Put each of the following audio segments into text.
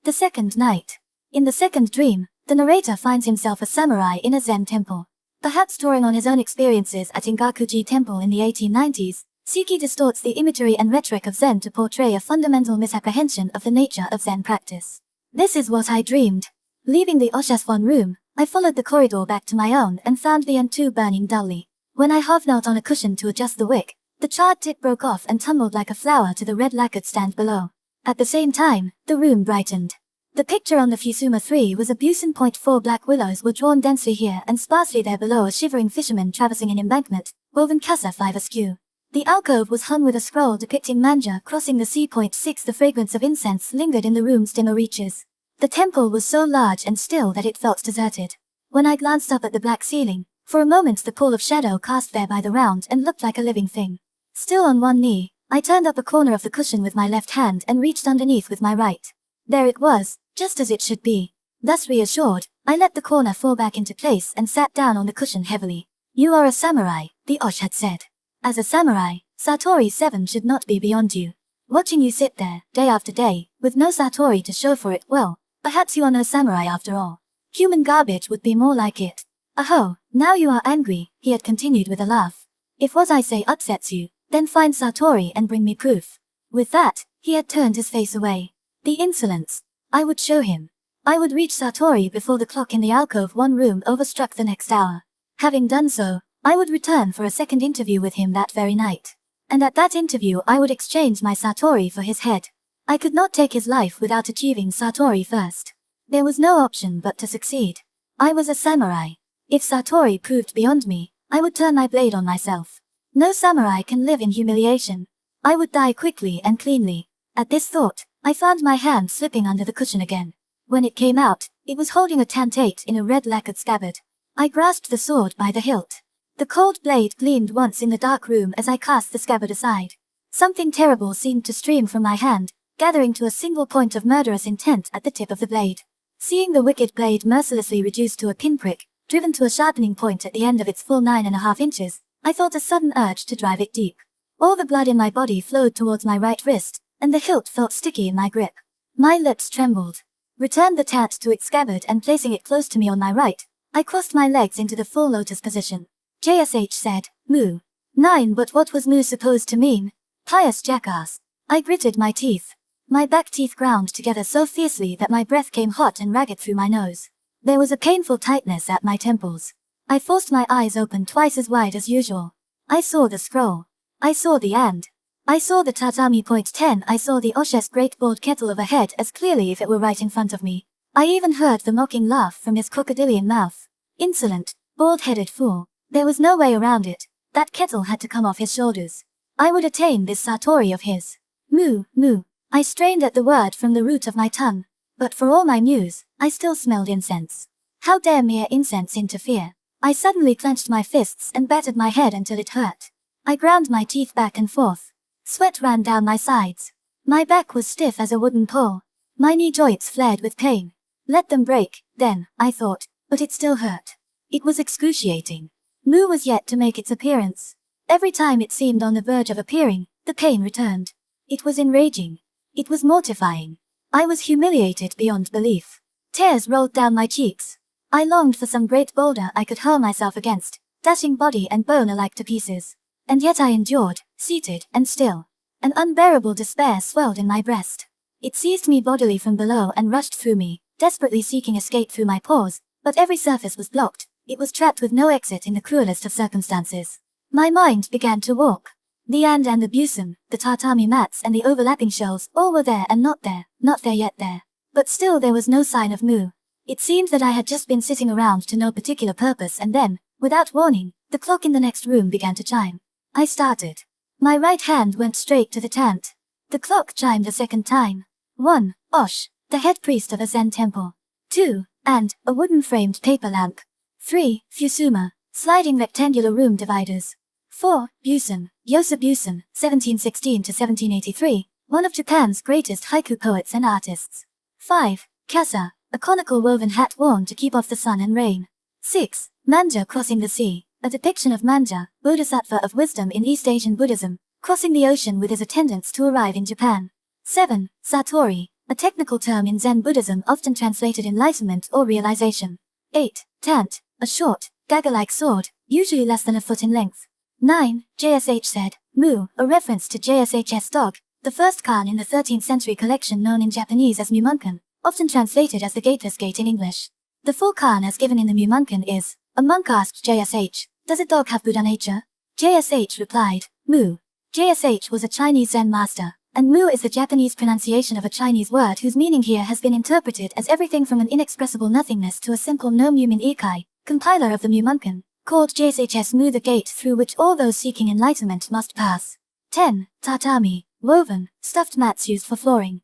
The second night. In the second dream, the narrator finds himself a samurai in a Zen temple. Perhaps drawing on his own experiences at Ingakuji Temple in the 1890s, Seiki distorts the imagery and rhetoric of Zen to portray a fundamental misapprehension of the nature of Zen practice. This is what I dreamed. Leaving the Oshaswan room, I followed the corridor back to my own and found the N2 burning dully. When I half-knelt on a cushion to adjust the wick, the charred tip broke off and tumbled like a flower to the red lacquered stand below. At the same time, the room brightened. The picture on the Fusuma 3 was a Busan. 4 black willows were drawn densely here and sparsely there below, a shivering fisherman traversing an embankment, woven casa 5 askew. The alcove was hung with a scroll depicting manja crossing the sea. 6 The fragrance of incense lingered in the room's dimmer reaches. The temple was so large and still that it felt deserted. When I glanced up at the black ceiling, for a moment the pool of shadow cast there by the round and looked like a living thing. Still on one knee, I turned up a corner of the cushion with my left hand and reached underneath with my right. There it was, just as it should be. Thus reassured, I let the corner fall back into place and sat down on the cushion heavily. You are a samurai, the Osh had said. As a samurai, Satori 7 should not be beyond you. Watching you sit there, day after day, with no Satori to show for it, well, perhaps you are no samurai after all. Human garbage would be more like it. Aho, now you are angry, he had continued with a laugh. If what I say upsets you, then find Satori and bring me proof. With that, he had turned his face away. The insolence. I would show him. I would reach Satori before the clock in the alcove one room overstruck the next hour. Having done so, I would return for a second interview with him that very night. And at that interview I would exchange my Satori for his head. I could not take his life without achieving Satori first. There was no option but to succeed. I was a samurai. If Satori proved beyond me, I would turn my blade on myself. No samurai can live in humiliation. I would die quickly and cleanly. At this thought, I found my hand slipping under the cushion again. When it came out, it was holding a tantate in a red lacquered scabbard. I grasped the sword by the hilt. The cold blade gleamed once in the dark room as I cast the scabbard aside. Something terrible seemed to stream from my hand, gathering to a single point of murderous intent at the tip of the blade. Seeing the wicked blade mercilessly reduced to a pinprick, driven to a sharpening point at the end of its full 9.5 inches, I felt a sudden urge to drive it deep. All the blood in my body flowed towards my right wrist, and the hilt felt sticky in my grip. My lips trembled. Returned the tat to its scabbard and placing it close to me on my right, I crossed my legs into the full lotus position. JSH said, "Moo." 9 But what was moo supposed to mean? Pious jackass. I gritted my teeth. My back teeth ground together so fiercely that my breath came hot and ragged through my nose. There was a painful tightness at my temples. I forced my eyes open twice as wide as usual. I saw the scroll. I saw the and. I saw the tatami. 10 I saw the Osha's great bald kettle overhead as clearly if it were right in front of me. I even heard the mocking laugh from his crocodilian mouth. Insolent, bald-headed fool. There was no way around it. That kettle had to come off his shoulders. I would attain this Satori of his. Moo, moo. I strained at the word from the root of my tongue. But for all my news, I still smelled incense. How dare mere incense interfere? I suddenly clenched my fists and battered my head until it hurt. I ground my teeth back and forth. Sweat ran down my sides. My back was stiff as a wooden pole. My knee joints flared with pain. Let them break, then, I thought, but it still hurt. It was excruciating. Moo was yet to make its appearance. Every time it seemed on the verge of appearing, the pain returned. It was enraging. It was mortifying. I was humiliated beyond belief. Tears rolled down my cheeks. I longed for some great boulder I could hurl myself against, dashing body and bone alike to pieces. And yet I endured, seated and still. An unbearable despair swelled in my breast. It seized me bodily from below and rushed through me, desperately seeking escape through my pores, but every surface was blocked. It was trapped with no exit in the cruelest of circumstances. My mind began to walk. The and the busan, the tatami mats and the overlapping shelves all were there and not there yet there. But still there was no sign of moo. It seemed that I had just been sitting around to no particular purpose and then, without warning, the clock in the next room began to chime. I started. My right hand went straight to the tant. The clock chimed a second time. 1. Osh, the head priest of a Zen temple. 2. And, a wooden framed paper lamp. 3. Fusuma, sliding rectangular room dividers. 4. Busan, Yosa Busan, 1716 to 1783, one of Japan's greatest haiku poets and artists. 5. Casa, a conical woven hat worn to keep off the sun and rain. 6. Manja crossing the sea, a depiction of Manja, Bodhisattva of wisdom in East Asian Buddhism, crossing the ocean with his attendants to arrive in Japan. 7. Satori, a technical term in Zen Buddhism often translated enlightenment or realization. 8. Tant, a short, dagger-like sword, usually less than a foot in length. 9. JSH said, Mu, a reference to JSH's dog, the first Khan in the 13th century collection known in Japanese as Mumunkan, often translated as the Gateless Gate in English. The full Khan as given in the Mumunkan is, a monk asked JSH, does a dog have Buddha nature? JSH replied, Mu. JSH was a Chinese Zen master, and Mu is the Japanese pronunciation of a Chinese word whose meaning here has been interpreted as everything from an inexpressible nothingness to a simple no Mu Min Ikai, compiler of the Mumunkan, called JSH's Mu the gate through which all those seeking enlightenment must pass. 10. Tatami, woven, stuffed mats used for flooring.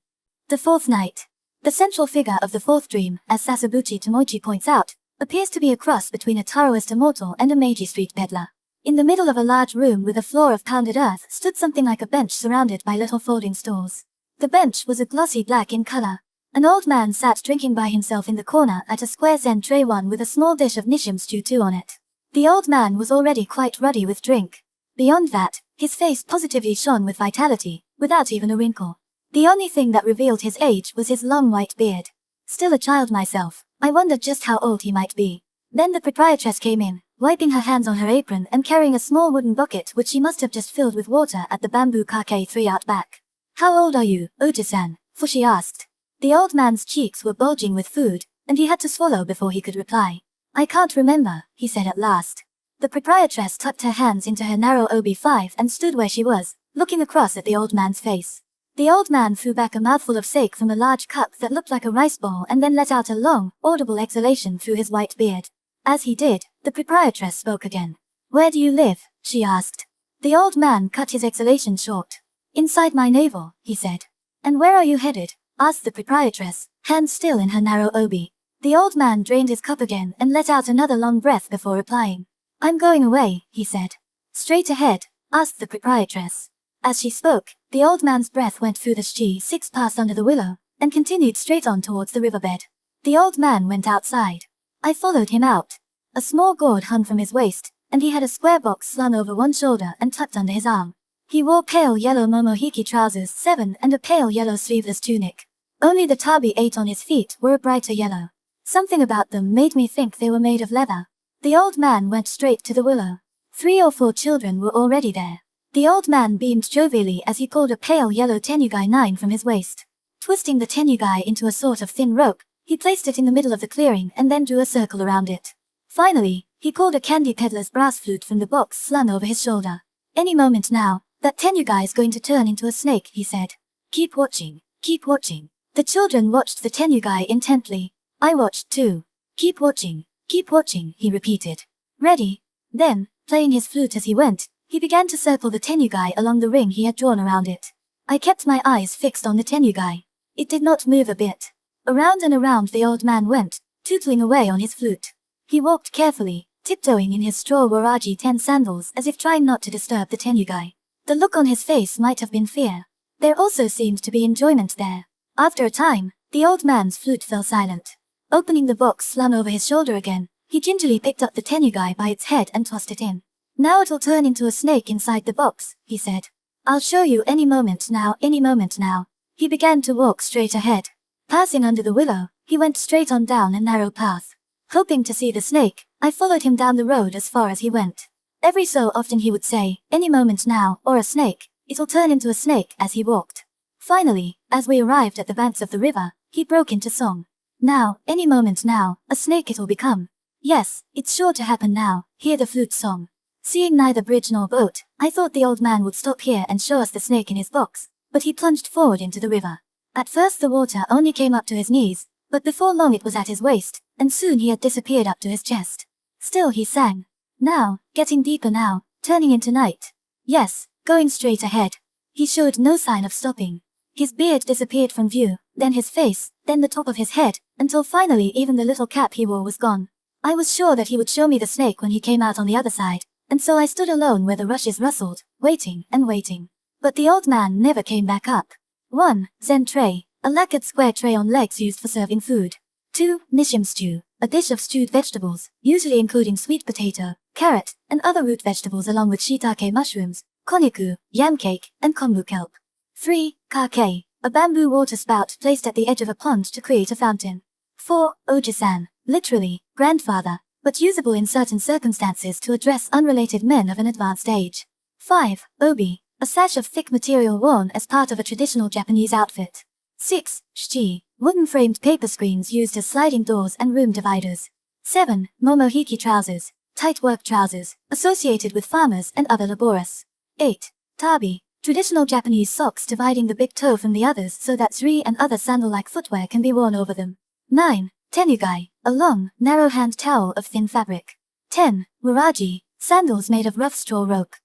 The fourth night. The central figure of the fourth dream, as Sasabuchi Tomoichi points out, appears to be a cross between a Taoist immortal and a Meiji Street peddler. In the middle of a large room with a floor of pounded earth stood something like a bench surrounded by little folding stools. The bench was a glossy black in color. An old man sat drinking by himself in the corner at a square Zen tray one with a small dish of nishim stew too on it. The old man was already quite ruddy with drink. Beyond that, his face positively shone with vitality, without even a wrinkle. The only thing that revealed his age was his long white beard. Still a child myself, I wondered just how old he might be. Then the proprietress came in, wiping her hands on her apron and carrying a small wooden bucket which she must have just filled with water at the bamboo kake 3 out back. How old are you, Oji-san? Fushi asked. The old man's cheeks were bulging with food, and he had to swallow before he could reply. I can't remember, he said at last. The proprietress tucked her hands into her narrow OB5 and stood where she was, looking across at the old man's face. The old man threw back a mouthful of sake from a large cup that looked like a rice bowl and then let out a long, audible exhalation through his white beard. As he did, the proprietress spoke again. Where do you live? She asked. The old man cut his exhalation short. Inside my navel, he said. And where are you headed? Asked the proprietress, hands still in her narrow obi. The old man drained his cup again and let out another long breath before replying. I'm going away, he said. Straight ahead? Asked the proprietress. As she spoke, the old man's breath went through the Shi-6 passed under the willow, and continued straight on towards the riverbed. The old man went outside. I followed him out. A small gourd hung from his waist, and he had a square box slung over one shoulder and tucked under his arm. He wore pale yellow momohiki trousers 7 and a pale yellow sleeveless tunic. Only the tabi 8 on his feet were a brighter yellow. Something about them made me think they were made of leather. The old man went straight to the willow. 3 or 4 children were already there. The old man beamed jovially as he pulled a pale yellow tenugai 9 from his waist. Twisting the tenugai into a sort of thin rope, he placed it in the middle of the clearing and then drew a circle around it. Finally, he pulled a candy peddler's brass flute from the box slung over his shoulder. Any moment now, that tenugai is going to turn into a snake, he said. Keep watching, keep watching. The children watched the tenugai intently. I watched too. Keep watching, he repeated. Ready? Then, playing his flute as he went, he began to circle the tenugai along the ring he had drawn around it. I kept my eyes fixed on the tenugai. It did not move a bit. Around and around the old man went, tootling away on his flute. He walked carefully, tiptoeing in his straw waraji 10 sandals as if trying not to disturb the tenugai. The look on his face might have been fear. There also seemed to be enjoyment there. After a time, the old man's flute fell silent. Opening the box slung over his shoulder again, he gingerly picked up the tenugai by its head and tossed it in. Now it'll turn into a snake inside the box, he said. I'll show you any moment now, any moment now. He began to walk straight ahead. Passing under the willow, he went straight on down a narrow path. Hoping to see the snake, I followed him down the road as far as he went. Every so often he would say, any moment now, or a snake, it'll turn into a snake as he walked. Finally, as we arrived at the banks of the river, he broke into song. Now, any moment now, a snake it'll become. Yes, it's sure to happen now, hear the flute song. Seeing neither bridge nor boat, I thought the old man would stop here and show us the snake in his box, but he plunged forward into the river. At first the water only came up to his knees, but before long it was at his waist, and soon he had disappeared up to his chest. Still he sang. Now, getting deeper now, turning into night. Yes, going straight ahead. He showed no sign of stopping. His beard disappeared from view, then his face, then the top of his head, until finally even the little cap he wore was gone. I was sure that he would show me the snake when he came out on the other side, and so I stood alone where the rushes rustled, waiting and waiting. But the old man never came back up. 1. Zen tray, a lacquered square tray on legs used for serving food. 2. Nishim stew, a dish of stewed vegetables, usually including sweet potato, carrot, and other root vegetables along with shiitake mushrooms, konyaku, yam cake, and kombu kelp. 3. Kake, a bamboo water spout placed at the edge of a pond to create a fountain. 4. Ojisan, literally, grandfather, but usable in certain circumstances to address unrelated men of an advanced age. 5. Obi, a sash of thick material worn as part of a traditional Japanese outfit. 6. Shiji, wooden framed paper screens used as sliding doors and room dividers. 7. Momohiki trousers, tight work trousers, associated with farmers and other laborers. 8. Tabi, traditional Japanese socks dividing the big toe from the others so that zuri and other sandal-like footwear can be worn over them. 9. Tenugai, a long, narrow hand towel of thin fabric. 10. Waraji, sandals made of rough straw rope.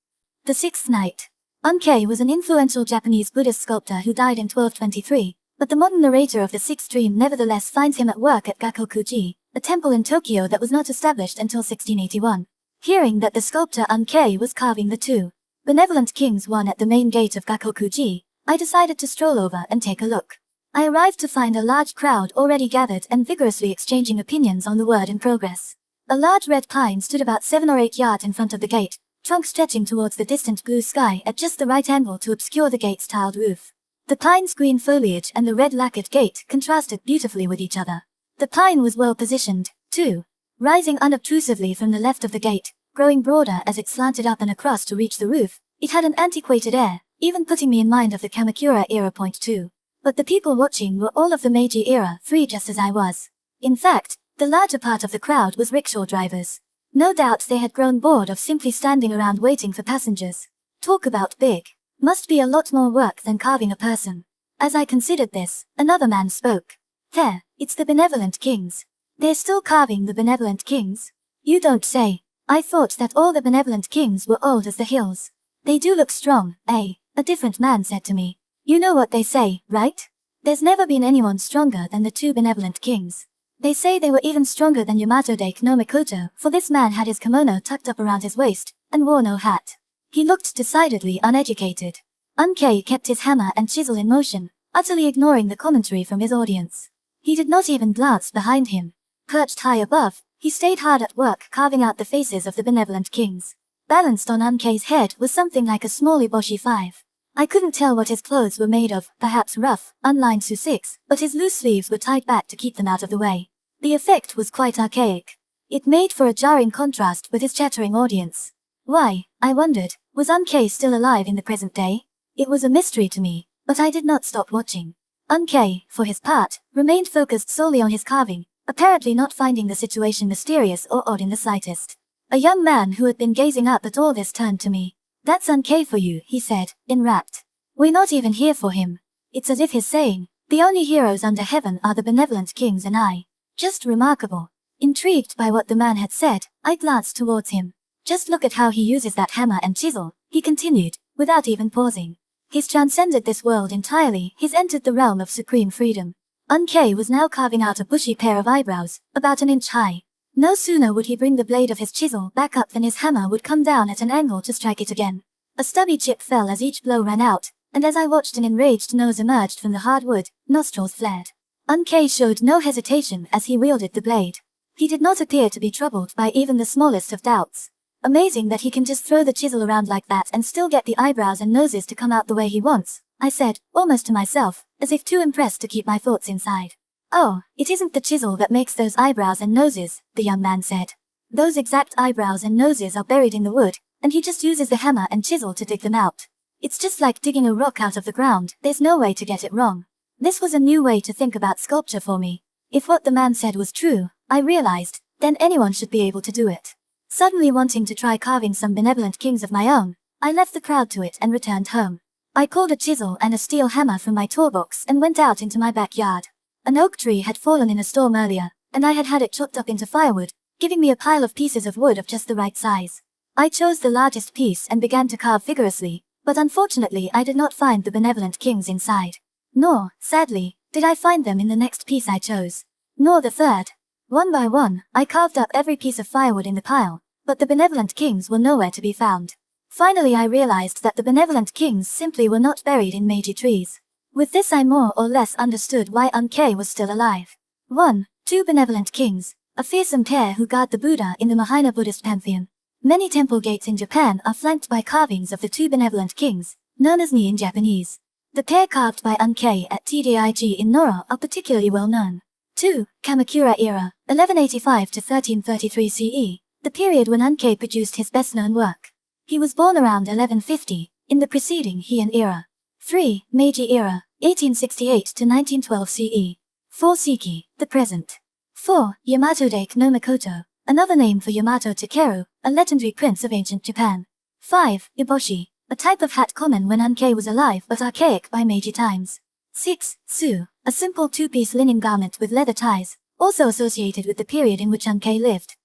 The Sixth Night. Unkei was an influential Japanese Buddhist sculptor who died in 1223, but the modern narrator of the Sixth Dream nevertheless finds him at work at Gakokuji, a temple in Tokyo that was not established until 1681. Hearing that the sculptor Unkei was carving the two benevolent kings one at the main gate of Gakokuji, I decided to stroll over and take a look. I arrived to find a large crowd already gathered and vigorously exchanging opinions on the word in progress. A large red pine stood about 7 or 8 yards in front of the gate, trunk stretching towards the distant blue sky at just the right angle to obscure the gate's tiled roof. The pine's green foliage and the red lacquered gate contrasted beautifully with each other. The pine was well positioned, too, rising unobtrusively from the left of the gate, growing broader as it slanted up and across to reach the roof. It had an antiquated air, even putting me in mind of the Kamakura era. Point 2. But the people watching were all of the Meiji era, free just as I was. In fact, the larger part of the crowd was rickshaw drivers. No doubt they had grown bored of simply standing around waiting for passengers. Talk about big. Must be a lot more work than carving a person. As I considered this, another man spoke. There, it's the benevolent kings. They're still carving the benevolent kings? You don't say. I thought that all the benevolent kings were old as the hills. They do look strong, eh? A different man said to me. You know what they say, right? There's never been anyone stronger than the two benevolent kings. They say they were even stronger than Yamato Dake no Mikoto, for this man had his kimono tucked up around his waist, and wore no hat. He looked decidedly uneducated. Unkei kept his hammer and chisel in motion, utterly ignoring the commentary from his audience. He did not even glance behind him. Perched high above, he stayed hard at work carving out the faces of the benevolent kings. Balanced on Unkei's head was something like a small eboshi 5. I couldn't tell what his clothes were made of, perhaps rough, unlined su-6, but his loose sleeves were tied back to keep them out of the way. The effect was quite archaic. It made for a jarring contrast with his chattering audience. Why, I wondered, was Unkei still alive in the present day? It was a mystery to me, but I did not stop watching. Unkei, for his part, remained focused solely on his carving, apparently not finding the situation mysterious or odd in the slightest. A young man who had been gazing up at all this turned to me. That's Unkei for you, he said, enrapt. We're not even here for him. It's as if he's saying, the only heroes under heaven are the benevolent kings and I. Just remarkable. Intrigued by what the man had said, I glanced towards him. Just look at how he uses that hammer and chisel, he continued, without even pausing. He's transcended this world entirely, he's entered the realm of supreme freedom. Unkei was now carving out a bushy pair of eyebrows, about an inch high. No sooner would he bring the blade of his chisel back up than his hammer would come down at an angle to strike it again. A stubby chip fell as each blow ran out, and as I watched an enraged nose emerged from the hard wood, nostrils flared. Unkei showed no hesitation as he wielded the blade. He did not appear to be troubled by even the smallest of doubts. Amazing that he can just throw the chisel around like that and still get the eyebrows and noses to come out the way he wants, I said, almost to myself, as if too impressed to keep my thoughts inside. Oh, it isn't the chisel that makes those eyebrows and noses, the young man said. Those exact eyebrows and noses are buried in the wood, and he just uses the hammer and chisel to dig them out. It's just like digging a rock out of the ground, there's no way to get it wrong. This was a new way to think about sculpture for me. If what the man said was true, I realized, then anyone should be able to do it. Suddenly wanting to try carving some benevolent kings of my own, I left the crowd to it and returned home. I called a chisel and a steel hammer from my toolbox and went out into my backyard. An oak tree had fallen in a storm earlier, and I had had it chopped up into firewood, giving me a pile of pieces of wood of just the right size. I chose the largest piece and began to carve vigorously, but unfortunately I did not find the benevolent kings inside. Nor, sadly, did I find them in the next piece I chose. Nor the third. One by one, I carved up every piece of firewood in the pile, but the benevolent kings were nowhere to be found. Finally I realized that the benevolent kings simply were not buried in Meiji trees. With this I more or less understood why Unkei was still alive. 1. Two benevolent kings, a fearsome pair who guard the Buddha in the Mahayana Buddhist pantheon. Many temple gates in Japan are flanked by carvings of the two benevolent kings, known as ni in Japanese. The pair carved by Unkei at TDIG in Nora are particularly well known. 2. Kamakura era, 1185 to 1333 CE, the period when Unkei produced his best-known work. He was born around 1150, in the preceding Heian era. 3. Meiji era, 1868 to 1912 CE. 4. Siki, the present. 4. Yamato Dake no Makoto, another name for Yamato Takeru, a legendary prince of ancient Japan. 5. Iboshi, a type of hat common when Unkei was alive but archaic by Meiji times. 6. Su, a simple two-piece linen garment with leather ties, also associated with the period in which Unkei lived.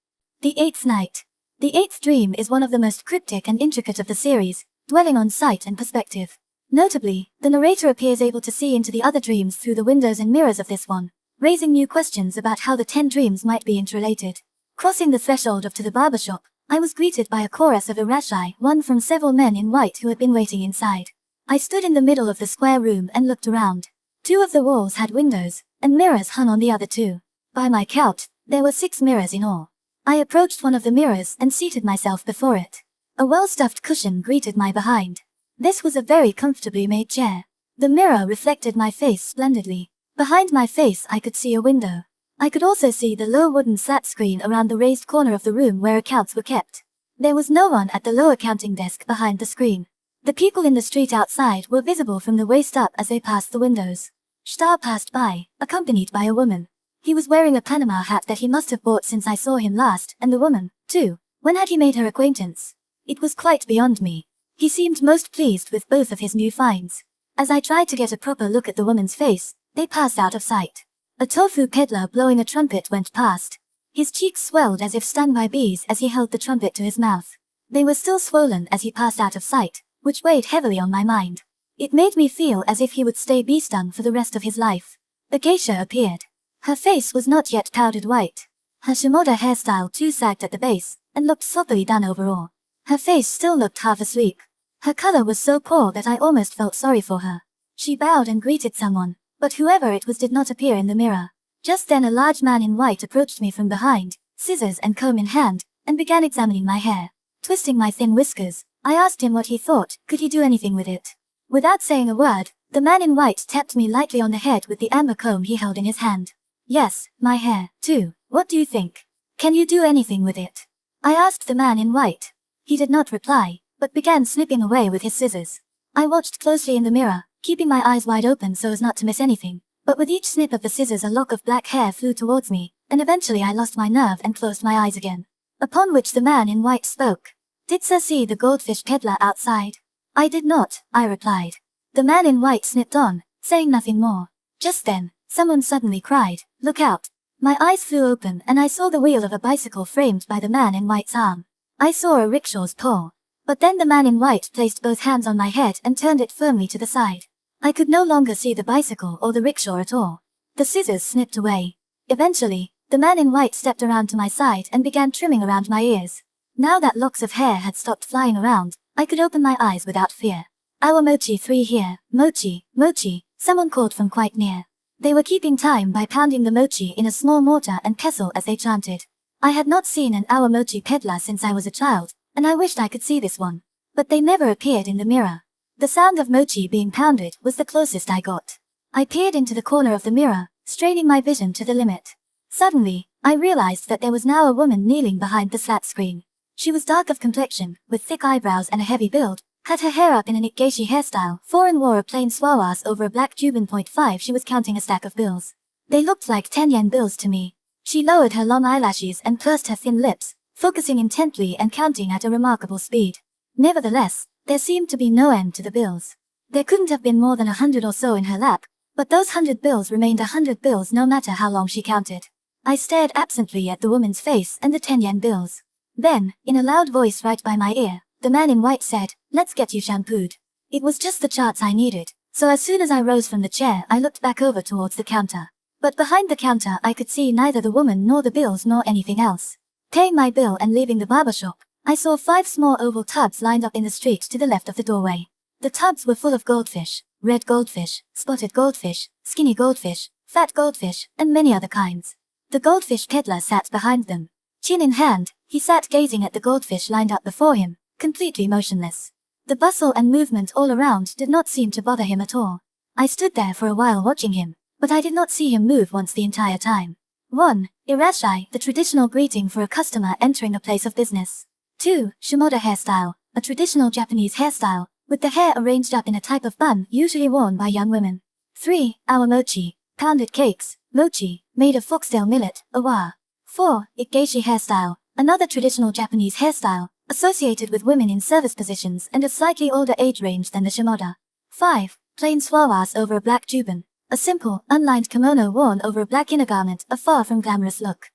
The Eighth Night. The Eighth Dream is one of the most cryptic and intricate of the series, dwelling on sight and perspective. Notably, the narrator appears able to see into the other dreams through the windows and mirrors of this one, raising new questions about how the 10 dreams might be interrelated. Crossing the threshold of to the barbershop, I was greeted by a chorus of irashai, one from several men in white who had been waiting inside. I stood in the middle of the square room and looked around. 2 of the walls had windows, and mirrors hung on the other 2. By my count, there were 6 mirrors in all. I approached one of the mirrors and seated myself before it. A well-stuffed cushion greeted my behind. This was a very comfortably made chair. The mirror reflected my face splendidly. Behind my face I could see a window. I could also see the low wooden slat screen around the raised corner of the room where accounts were kept. There was no one at the lower counting desk behind the screen. The people in the street outside were visible from the waist up as they passed the windows. Shtar passed by, accompanied by a woman. He was wearing a Panama hat that he must have bought since I saw him last, and the woman, too. When had he made her acquaintance? It was quite beyond me. He seemed most pleased with both of his new finds. As I tried to get a proper look at the woman's face, they passed out of sight. A tofu peddler blowing a trumpet went past. His cheeks swelled as if stung by bees as he held the trumpet to his mouth. They were still swollen as he passed out of sight, which weighed heavily on my mind. It made me feel as if he would stay bee-stung for the rest of his life. The geisha appeared. Her face was not yet powdered white. Her shimoda hairstyle too sagged at the base, and looked sloppily done overall. Her face still looked half asleep. Her color was so poor that I almost felt sorry for her. She bowed and greeted someone, but whoever it was did not appear in the mirror. Just then a large man in white approached me from behind, scissors and comb in hand, and began examining my hair. Twisting my thin whiskers, I asked him what he thought, could he do anything with it? Without saying a word, the man in white tapped me lightly on the head with the amber comb he held in his hand. Yes, my hair, too. What do you think? Can you do anything with it? I asked the man in white. He did not reply, but began snipping away with his scissors. I watched closely in the mirror, keeping my eyes wide open so as not to miss anything, but with each snip of the scissors a lock of black hair flew towards me, and eventually I lost my nerve and closed my eyes again. Upon which the man in white spoke. Did sir see the goldfish peddler outside? I did not, I replied. The man in white snipped on, saying nothing more. Just then, someone suddenly cried, "Look out!" My eyes flew open and I saw the wheel of a bicycle framed by the man in white's arm. I saw a rickshaw's pole. But then the man in white placed both hands on my head and turned it firmly to the side. I could no longer see the bicycle or the rickshaw at all. The scissors snipped away. Eventually, the man in white stepped around to my side and began trimming around my ears. Now that locks of hair had stopped flying around, I could open my eyes without fear. "Our Mochi 3 here, Mochi, Mochi," someone called from quite near. They were keeping time by pounding the mochi in a small mortar and pestle as they chanted. I had not seen an Our Mochi peddler since I was a child, and I wished I could see this one. But they never appeared in the mirror. The sound of mochi being pounded was the closest I got. I peered into the corner of the mirror, straining my vision to the limit. Suddenly, I realized that there was now a woman kneeling behind the slat screen. She was dark of complexion, with thick eyebrows and a heavy build, had her hair up in an ikeishi hairstyle, and wore a plain swawas over a black Cuban .5. She was counting a stack of bills. They looked like 10-yen bills to me. She lowered her long eyelashes and pursed her thin lips, focusing intently and counting at a remarkable speed. Nevertheless, there seemed to be no end to the bills. There couldn't have been more than 100 or so in her lap, but those 100 bills remained 100 bills no matter how long she counted. I stared absently at the woman's face and the 10-yen bills. Then, in a loud voice right by my ear, the man in white said, "Let's get you shampooed." It was just the charts I needed, so as soon as I rose from the chair I looked back over towards the counter. But behind the counter I could see neither the woman nor the bills nor anything else. Paying my bill and leaving the barber shop, I saw 5 small oval tubs lined up in the street to the left of the doorway. The tubs were full of goldfish, red goldfish, spotted goldfish, skinny goldfish, fat goldfish, and many other kinds. The goldfish peddler sat behind them. Chin in hand, he sat gazing at the goldfish lined up before him, completely motionless. The bustle and movement all around did not seem to bother him at all. I stood there for a while watching him, but I did not see him move once the entire time. 1. Irashai, the traditional greeting for a customer entering a place of business. 2. Shimoda hairstyle, a traditional Japanese hairstyle, with the hair arranged up in a type of bun usually worn by young women. 3. Awamochi, pounded cakes, mochi, made of foxtail millet, awa. 4. Ikeishi hairstyle, another traditional Japanese hairstyle, associated with women in service positions and a slightly older age range than the Shimoda. 5. Plain swawas over a black juban, a simple, unlined kimono worn over a black inner garment, a far from glamorous look.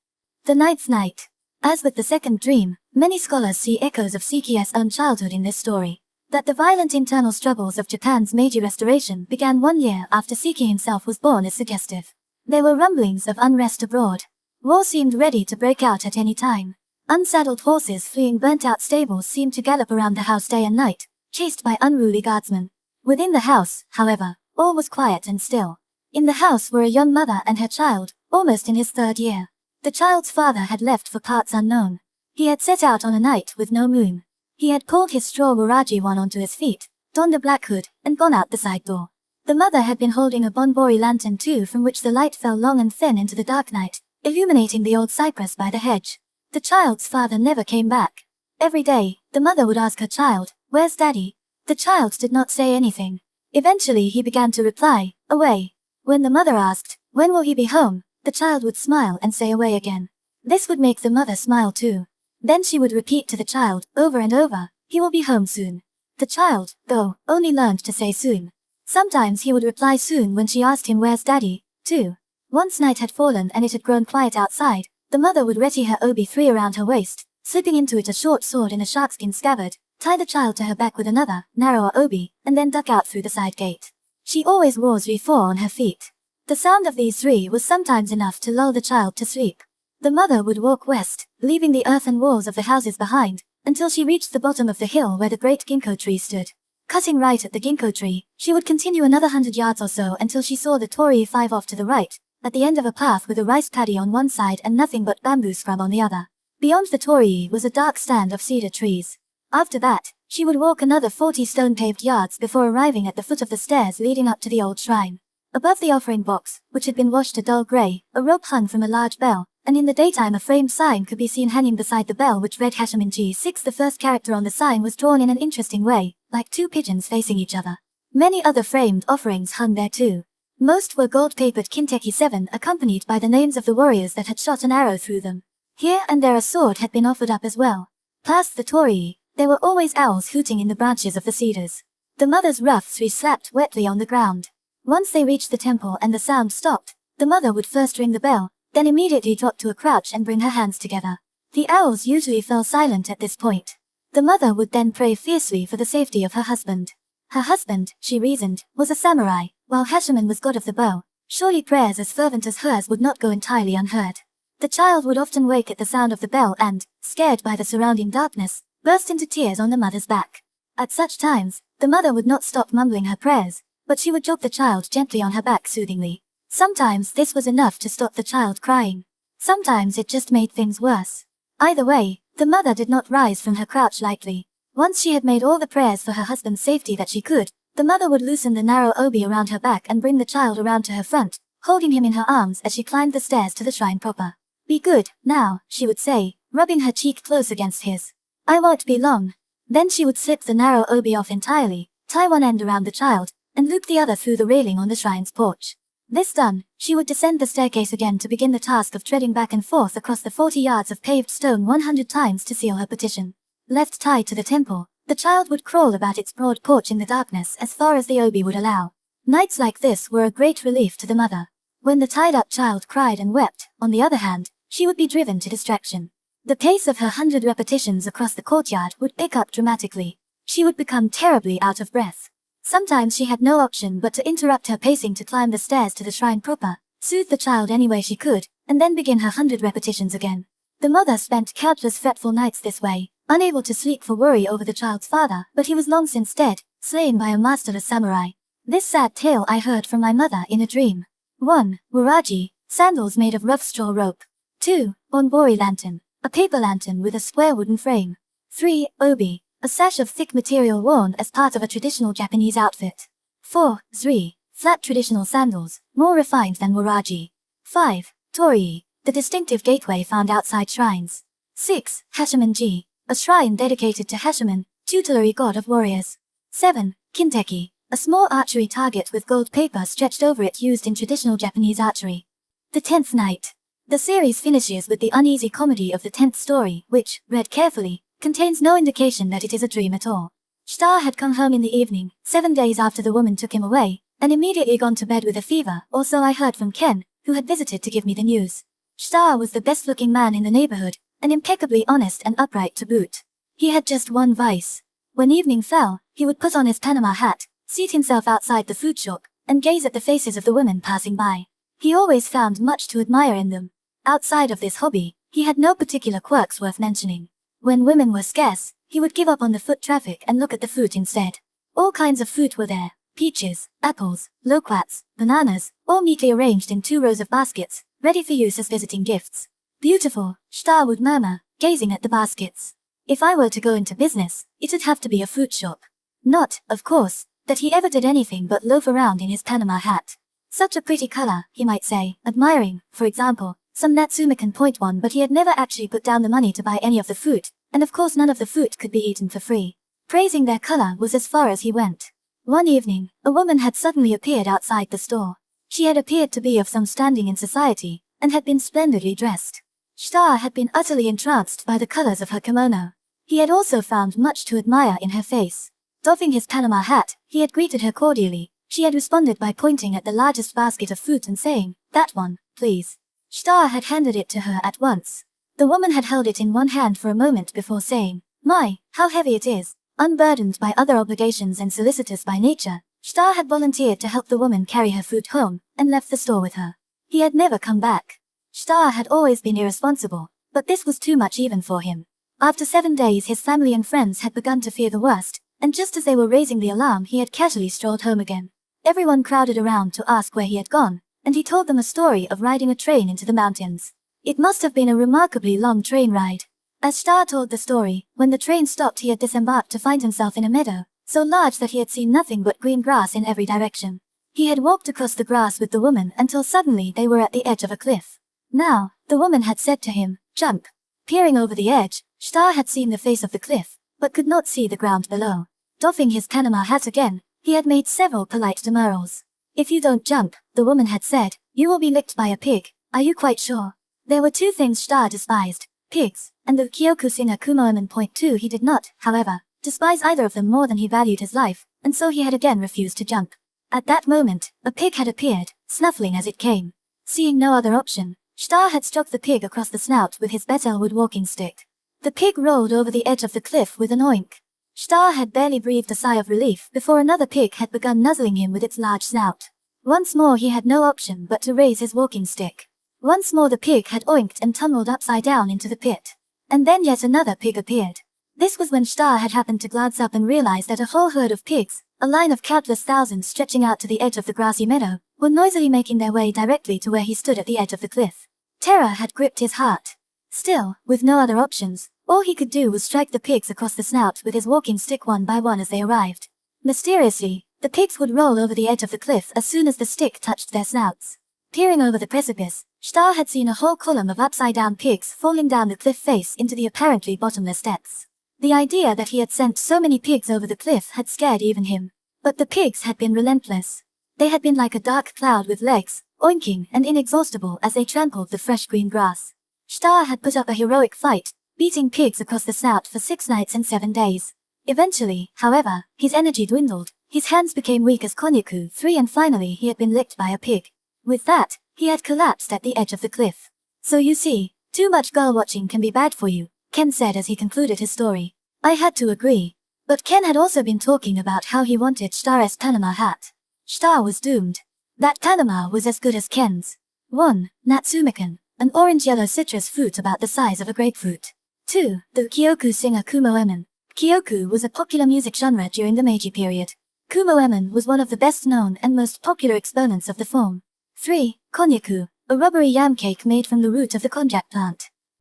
The Ninth Night. As with the second dream, many scholars see echoes of Siki's own childhood in this story. That the violent internal struggles of Japan's Meiji Restoration began 1 year after Siki himself was born is suggestive. There were rumblings of unrest abroad. War seemed ready to break out at any time. Unsaddled horses fleeing burnt-out stables seemed to gallop around the house day and night, chased by unruly guardsmen. Within the house, however, all was quiet and still. In the house were a young mother and her child, almost in his 3rd year. The child's father had left for parts unknown. He had set out on a night with no moon. He had pulled his straw waraji one onto his feet, donned a black hood, and gone out the side door. The mother had been holding a bonbori lantern too, from which the light fell long and thin into the dark night, illuminating the old cypress by the hedge. The child's father never came back. Every day, the mother would ask her child, "Where's daddy?" The child did not say anything. Eventually he began to reply, "Away." When the mother asked, "When will he be home?" the child would smile and say "away" again. This would make the mother smile too. Then she would repeat to the child, over and over, "He will be home soon." The child, though, only learned to say soon. Sometimes he would reply soon when she asked him "Where's daddy?" too. Once night had fallen and it had grown quiet outside, the mother would ready her obi-3 around her waist, slipping into it a short sword in a sharkskin scabbard, tie the child to her back with another, narrower obi, and then duck out through the side gate. She always wore Z4 on her feet. The sound of these 3 was sometimes enough to lull the child to sleep. The mother would walk west, leaving the earthen walls of the houses behind, until she reached the bottom of the hill where the great ginkgo tree stood. Cutting right at the ginkgo tree, she would continue another 100 yards or so until she saw the torii 5 off to the right, at the end of a path with a rice paddy on one side and nothing but bamboo scrub on the other. Beyond the torii was a dark stand of cedar trees. After that, she would walk another 40 stone-paved yards before arriving at the foot of the stairs leading up to the old shrine. Above the offering box, which had been washed a dull grey, a rope hung from a large bell, and in the daytime a framed sign could be seen hanging beside the bell which read Hashimin G6. The first character on the sign was drawn in an interesting way, like 2 pigeons facing each other. Many other framed offerings hung there too. Most were gold-papered Kinteki 7 accompanied by the names of the warriors that had shot an arrow through them. Here and there a sword had been offered up as well. Past the torii, there were always owls hooting in the branches of the cedars. The mother's rough 3 slapped wetly on the ground. Once they reached the temple and the sound stopped, the mother would first ring the bell, then immediately drop to a crouch and bring her hands together. The owls usually fell silent at this point. The mother would then pray fiercely for the safety of her husband. Her husband, she reasoned, was a samurai, while Hashiman was god of the bow. Surely prayers as fervent as hers would not go entirely unheard. The child would often wake at the sound of the bell and, scared by the surrounding darkness, burst into tears on the mother's back. At such times, the mother would not stop mumbling her prayers, but she would jolt the child gently on her back soothingly. Sometimes this was enough to stop the child crying. Sometimes it just made things worse. Either way, the mother did not rise from her crouch lightly. Once she had made all the prayers for her husband's safety that she could, the mother would loosen the narrow obi around her back and bring the child around to her front, holding him in her arms as she climbed the stairs to the shrine proper. "Be good, now," she would say, rubbing her cheek close against his. "I won't be long." Then she would slip the narrow obi off entirely, tie one end around the child, and loop the other through the railing on the shrine's porch. This done, she would descend the staircase again to begin the task of treading back and forth across the 40 yards of paved stone 100 times to seal her petition. Left tied to the temple, the child would crawl about its broad porch in the darkness as far as the obi would allow. Nights like this were a great relief to the mother. When the tied-up child cried and wept, on the other hand, she would be driven to distraction. The pace of her 100 repetitions across the courtyard would pick up dramatically. She would become terribly out of breath. Sometimes she had no option but to interrupt her pacing to climb the stairs to the shrine proper, soothe the child any way she could, and then begin her 100 repetitions again. The mother spent countless fretful nights this way, unable to sleep for worry over the child's father, but he was long since dead, slain by a masterless samurai. This sad tale I heard from my mother in a dream. 1. Waraji, sandals made of rough straw rope. 2. Bonbori lantern, a paper lantern with a square wooden frame. 3. Obi, A sash of thick material worn as part of a traditional Japanese outfit. 4. Zuri. Flat traditional sandals, more refined than waraji. 5. Torii. The distinctive gateway found outside shrines. 6. Hashiman-ji. A shrine dedicated to Hashiman, tutelary god of warriors. 7. Kinteki. A small archery target with gold paper stretched over it used in traditional Japanese archery. The 10th Night. The series finishes with the uneasy comedy of the 10th story, which, read carefully, contains no indication that it is a dream at all. Shtar had come home in the evening, 7 days after the woman took him away, and immediately gone to bed with a fever, or so I heard from Ken, who had visited to give me the news. Shtar was the best-looking man in the neighborhood, and impeccably honest and upright to boot. He had just one vice. When evening fell, he would put on his Panama hat, seat himself outside the food shop, and gaze at the faces of the women passing by. He always found much to admire in them. Outside of this hobby, he had no particular quirks worth mentioning. When women were scarce, he would give up on the foot traffic and look at the fruit instead. All kinds of fruit were there: peaches, apples, loquats, bananas, all neatly arranged in 2 rows of baskets, ready for use as visiting gifts. Beautiful, Shtar would murmur, gazing at the baskets. If I were to go into business, it would have to be a fruit shop. Not, of course, that he ever did anything but loaf around in his Panama hat. Such a pretty color, he might say, admiring, for example, some Natsumikan point one, but he had never actually put down the money to buy any of the fruit, and of course none of the fruit could be eaten for free. Praising their color was as far as he went. One evening, a woman had suddenly appeared outside the store. She had appeared to be of some standing in society, and had been splendidly dressed. Shtar had been utterly entranced by the colors of her kimono. He had also found much to admire in her face. Doffing his Panama hat, he had greeted her cordially. She had responded by pointing at the largest basket of fruit and saying, "That one, please." Shtar had handed it to her at once. The woman had held it in one hand for a moment before saying, "My, how heavy it is." Unburdened by other obligations and solicitous by nature, Shtar had volunteered to help the woman carry her fruit home, and left the store with her. He had never come back. Shtar had always been irresponsible, but this was too much even for him. After 7 days his family and friends had begun to fear the worst, and just as they were raising the alarm he had casually strolled home again. Everyone crowded around to ask where he had gone, and he told them a story of riding a train into the mountains. It must have been a remarkably long train ride. As Shtar told the story, when the train stopped he had disembarked to find himself in a meadow, so large that he had seen nothing but green grass in every direction. He had walked across the grass with the woman until suddenly they were at the edge of a cliff. Now, the woman had said to him, "Jump." Peering over the edge, Shtar had seen the face of the cliff, but could not see the ground below. Doffing his Panama hat again, he had made several polite demurrals. "If you don't jump," the woman had said, "you will be licked by a pig. Are you quite sure?" There were 2 things Shtar despised: pigs, and the Kyokusinga Kumoemen. .2 He did not, however, despise either of them more than he valued his life, and so he had again refused to jump. At that moment, a pig had appeared, snuffling as it came. Seeing no other option, Shtar had struck the pig across the snout with his betelwood walking stick. The pig rolled over the edge of the cliff with an oink. Shtar had barely breathed a sigh of relief before another pig had begun nuzzling him with its large snout. Once more he had no option but to raise his walking stick. Once more the pig had oinked and tumbled upside down into the pit. And then yet another pig appeared. This was when Shtar had happened to glance up and realize that a whole herd of pigs, a line of countless thousands stretching out to the edge of the grassy meadow, were noisily making their way directly to where he stood at the edge of the cliff. Terror had gripped his heart. Still, with no other options, all he could do was strike the pigs across the snout with his walking stick one by one as they arrived. Mysteriously, the pigs would roll over the edge of the cliff as soon as the stick touched their snouts. Peering over the precipice, Shtar had seen a whole column of upside-down pigs falling down the cliff face into the apparently bottomless depths. The idea that he had sent so many pigs over the cliff had scared even him. But the pigs had been relentless. They had been like a dark cloud with legs, oinking and inexhaustible as they trampled the fresh green grass. Shtar had put up a heroic fight, beating pigs across the snout for 6 nights and 7 days. Eventually, however, his energy dwindled, his hands became weak as konyaku 3 and finally he had been licked by a pig. With that, he had collapsed at the edge of the cliff. "So you see, too much girl watching can be bad for you," Ken said as he concluded his story. I had to agree. But Ken had also been talking about how he wanted Shtar's Panama hat. Shtar was doomed. That Panama was as good as Ken's. 1. Natsumikan, an orange-yellow citrus fruit about the size of a grapefruit. 2. The Kyoku singer Kumoemen. Kyoku was a popular music genre during the Meiji period. Kumoemen was one of the best-known and most popular exponents of the form. 3. Konyaku, a rubbery yam cake made from the root of the konjac plant.